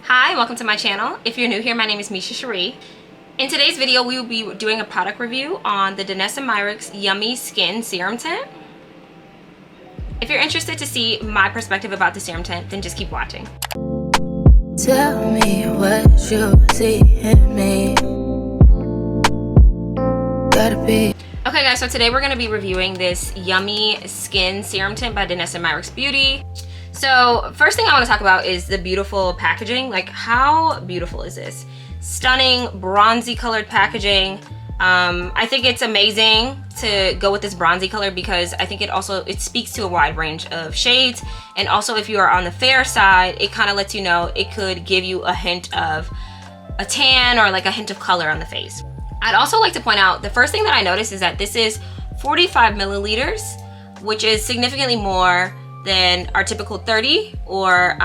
Hi, welcome to my channel. If you're new here, my name is Misha Cherie. In today's video, we will be doing a product review on the Danessa Myricks Yummy Skin Serum Tint. If you're interested to see my perspective about the serum tint, then just keep watching. Tell me what you see in me. Gotta be. Okay guys, so today we're going to be reviewing this Yummy Skin Serum Tint by Danessa Myricks Beauty. So first thing I want to talk about is the beautiful packaging. Like, how beautiful is this? Stunning bronzy colored packaging. I think it's amazing to go with this bronzy color because I think it speaks to a wide range of shades, and also if you are on the fair side, it kind of lets you know it could give you a hint of a tan or like a hint of color on the face. I'd also like to point out, the first thing that I noticed is that this is 45 milliliters, which is significantly more than our typical 30, or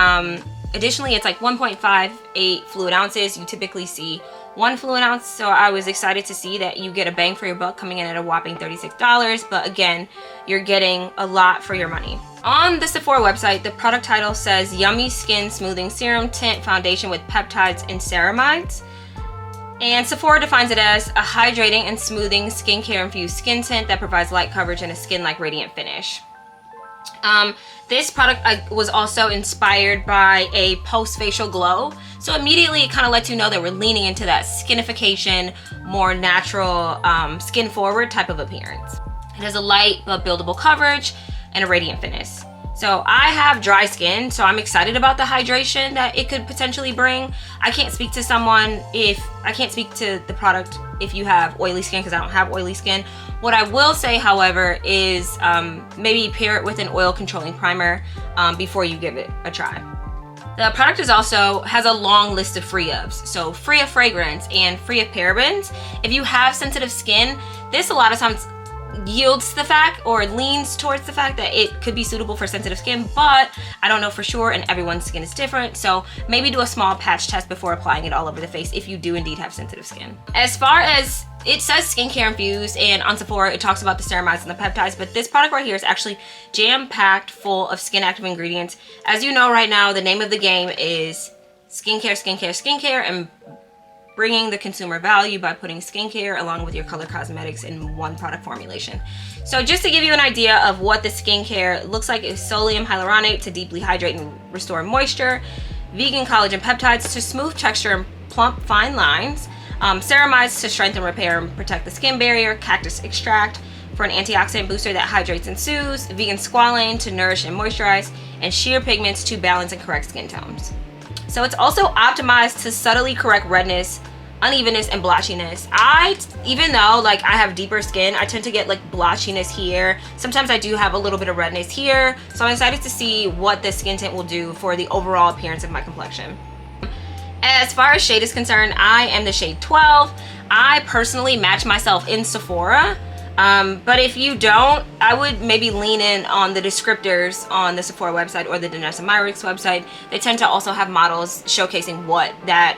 additionally it's like 1.58 fluid ounces. You typically see 1 fluid ounce, so I was excited to see that you get a bang for your buck coming in at a whopping $36, but again, you're getting a lot for your money. On the Sephora website, the product title says Yummy Skin Smoothing Serum Tint Foundation with Peptides and Ceramides. And Sephora defines it as a hydrating and smoothing skincare infused skin tint that provides light coverage and a skin-like radiant finish. This product was also inspired by a post-facial glow. So immediately it kind of lets you know that we're leaning into that skinification, more natural, skin-forward type of appearance. It has a light but buildable coverage and a radiant finish. So I have dry skin, so I'm excited about the hydration that it could potentially bring. I can't speak to the product if you have oily skin, because I don't have oily skin. What I will say, however, is maybe pair it with an oil controlling primer before you give it a try. The product has a long list of free ofs, so free of fragrance and free of parabens. If you have sensitive skin, this a lot of times yields the fact or leans towards the fact that it could be suitable for sensitive skin, but I don't know for sure, and everyone's skin is different, so maybe do a small patch test before applying it all over the face if you do indeed have sensitive skin. As far as it says skincare infused, and on Sephora it talks about the ceramides and the peptides, but this product right here is actually jam-packed full of skin active ingredients. As you know right now, the name of the game is skincare, skincare, skincare, and bringing the consumer value by putting skincare along with your color cosmetics in one product formulation. So just to give you an idea of what the skincare looks like, is sodium hyaluronate to deeply hydrate and restore moisture, vegan collagen peptides to smooth texture and plump fine lines, ceramides to strengthen, repair, and protect the skin barrier, cactus extract for an antioxidant booster that hydrates and soothes, vegan squalane to nourish and moisturize, and sheer pigments to balance and correct skin tones. So it's also optimized to subtly correct redness, unevenness, and blotchiness. Even though like I have deeper skin, I tend to get like blotchiness here. Sometimes I do have a little bit of redness here. So I'm excited to see what this skin tint will do for the overall appearance of my complexion. As far as shade is concerned, I am the shade 12. I personally match myself in Sephora. But if you don't, I would maybe lean in on the descriptors on the Sephora website or the Danessa Myricks website. They tend to also have models showcasing what that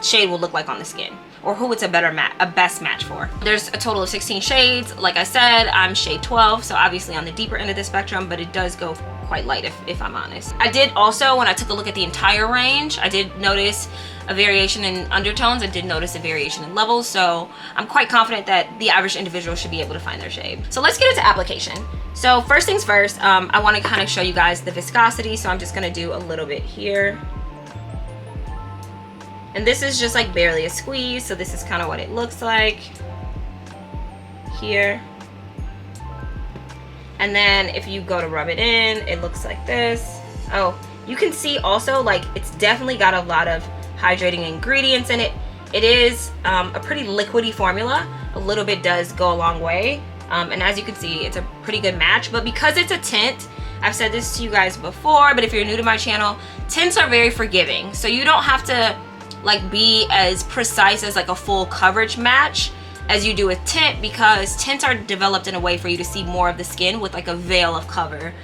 shade will look like on the skin, or who it's a best match for. There's a total of 16 shades. Like I said, I'm shade 12, so obviously on the deeper end of the spectrum, but it does go quite light if I'm honest. I did also, when I took a look at the entire range, I did notice a variation in undertones. I did notice a variation in levels, so I'm quite confident that the average individual should be able to find their shade. So let's get into application. So first things first, I want to kind of show you guys the viscosity, so I'm just going to do a little bit here. And this is just like barely a squeeze, so this is kind of what it looks like here. And then if you go to rub it in, it looks like this. Oh, you can see also like it's definitely got a lot of hydrating ingredients in it. It is a pretty liquidy formula. A little bit does go a long way. And as you can see, it's a pretty good match. But because it's a tint, I've said this to you guys before, but if you're new to my channel, tints are very forgiving. So you don't have to like be as precise as like a full coverage match as you do with tint, because tints are developed in a way for you to see more of the skin with like a veil of cover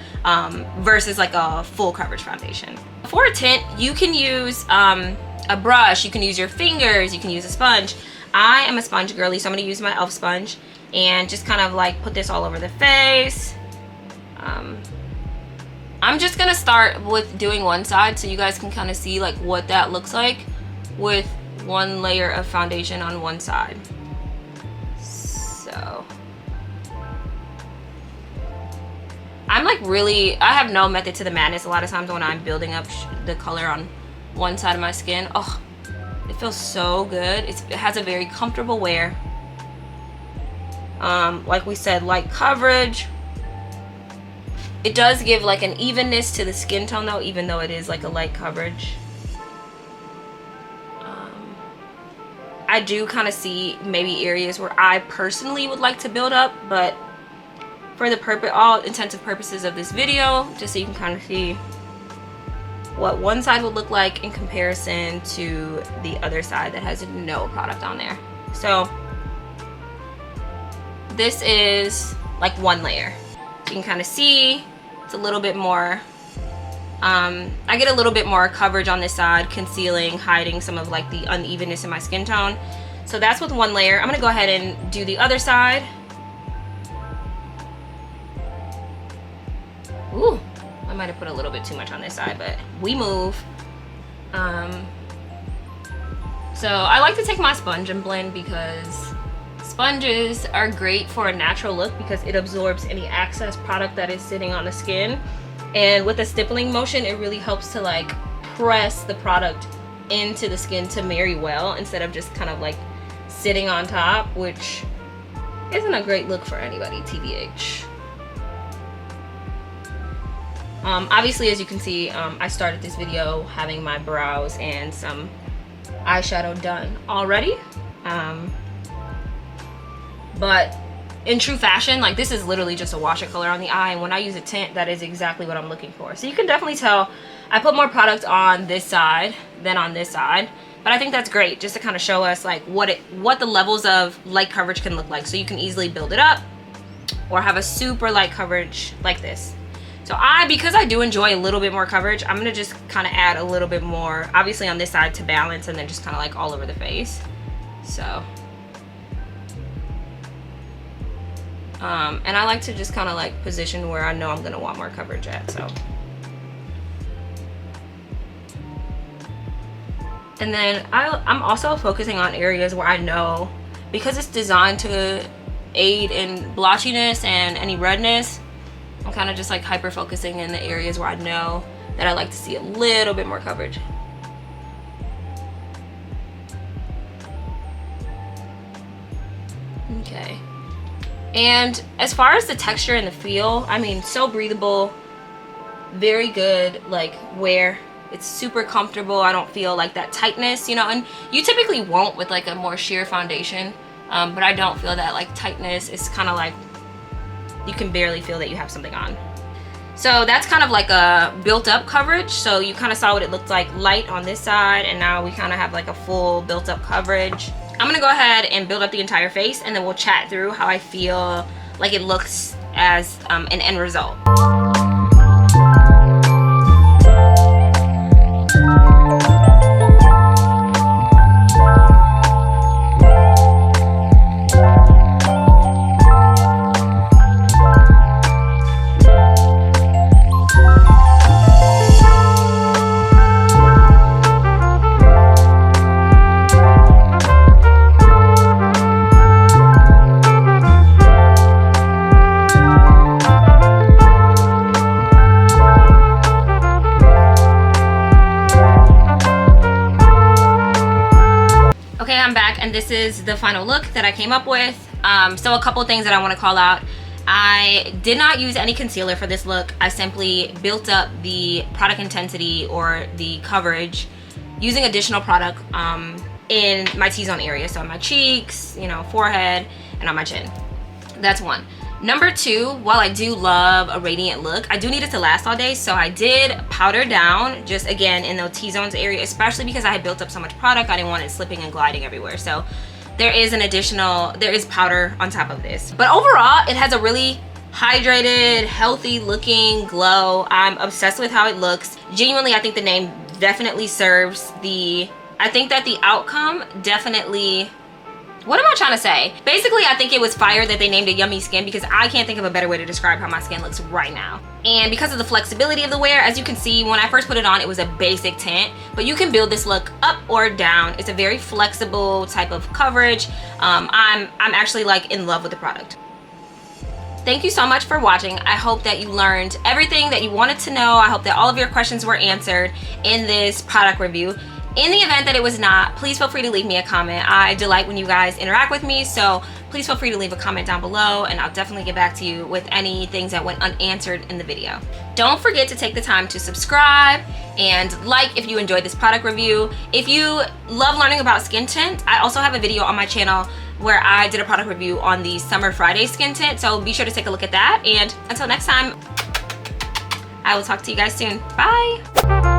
versus like a full coverage foundation. For a tint, you can use a brush, you can use your fingers, you can use a sponge. I am a sponge girly, so I'm going to use my e.l.f. sponge and just kind of like put this all over the face. I'm just gonna start with doing one side so you guys can kind of see like what that looks like with one layer of foundation on one side. So I'm like really, I have no method to the madness a lot of times when I'm building up the color on one side of my skin. Oh, it feels so good. It has a very comfortable wear. Like we said, light coverage. It does give like an evenness to the skin tone though, even though it is like a light coverage. I do kind of see maybe areas where I personally would like to build up, but for the purpose, all intensive purposes of this video, just so you can kind of see what one side would look like in comparison to the other side that has no product on there. So this is like one layer. You can kind of see it's a little bit more, I get a little bit more coverage on this side, concealing, hiding some of like the unevenness in my skin tone. So that's with one layer. I'm gonna go ahead and do the other side. Ooh, I might have put a little bit too much on this side, but we move. So I like to take my sponge and blend because sponges are great for a natural look because it absorbs any excess product that is sitting on the skin. And with a stippling motion, it really helps to like press the product into the skin to marry well instead of just kind of like sitting on top, which isn't a great look for anybody, TBH. Obviously, as you can see, I started this video having my brows and some eyeshadow done already. But in true fashion, like this is literally just a wash of color on the eye, and when I use a tint, that is exactly what I'm looking for. So you can definitely tell I put more product on this side than on this side, but I think that's great just to kind of show us like what the levels of light coverage can look like, so you can easily build it up or have a super light coverage like this. So because I do enjoy a little bit more coverage, I'm gonna just kind of add a little bit more, obviously on this side to balance, and then just kind of like all over the face. So and I like to just kind of like position where I know I'm gonna want more coverage at. So, and then I'm also focusing on areas where I know, because it's designed to aid in blotchiness and any redness, I'm kind of just like hyper focusing in the areas where I know that I like to see a little bit more coverage. Okay. And as far as the texture and the feel, I mean, so breathable, very good, like wear. It's super comfortable. I don't feel like that tightness, you know, and you typically won't with like a more sheer foundation, but I don't feel that like tightness. It's kind of like you can barely feel that you have something on. So that's kind of like a built up coverage. So you kind of saw what it looked like light on this side, and now we kind of have like a full built up coverage. I'm gonna go ahead and build up the entire face, and then we'll chat through how I feel like it looks as an end result. And this is the final look that I came up with. So a couple things that I want to call out. I did not use any concealer for this look. I simply built up the product intensity or the coverage using additional product in my T-zone area. So on my cheeks, you know, forehead, and on my chin. That's one. Number two, while I do love a radiant look, I do need it to last all day, so I did powder down, just again in the T-zones area, especially because I had built up so much product, I didn't want it slipping and gliding everywhere. So there is powder on top of this. But overall, it has a really hydrated, healthy looking glow. I'm obsessed with how it looks. Genuinely, I think the name definitely serves I think that the outcome definitely What am I trying to say? Basically, I think it was fire that they named it Yummy Skin because I can't think of a better way to describe how my skin looks right now. And because of the flexibility of the wear, as you can see, when I first put it on, it was a basic tint, but you can build this look up or down. It's a very flexible type of coverage. I'm actually like in love with the product. Thank you so much for watching. I hope that you learned everything that you wanted to know. I hope that all of your questions were answered in this product review. In the event that it was not, please feel free to leave me a comment. I delight when you guys interact with me, so please feel free to leave a comment down below and I'll definitely get back to you with any things that went unanswered in the video. Don't forget to take the time to subscribe and like if you enjoyed this product review. If you love learning about skin tint, I also have a video on my channel where I did a product review on the Summer Friday skin tint, so be sure to take a look at that. And until next time, I will talk to you guys soon. Bye!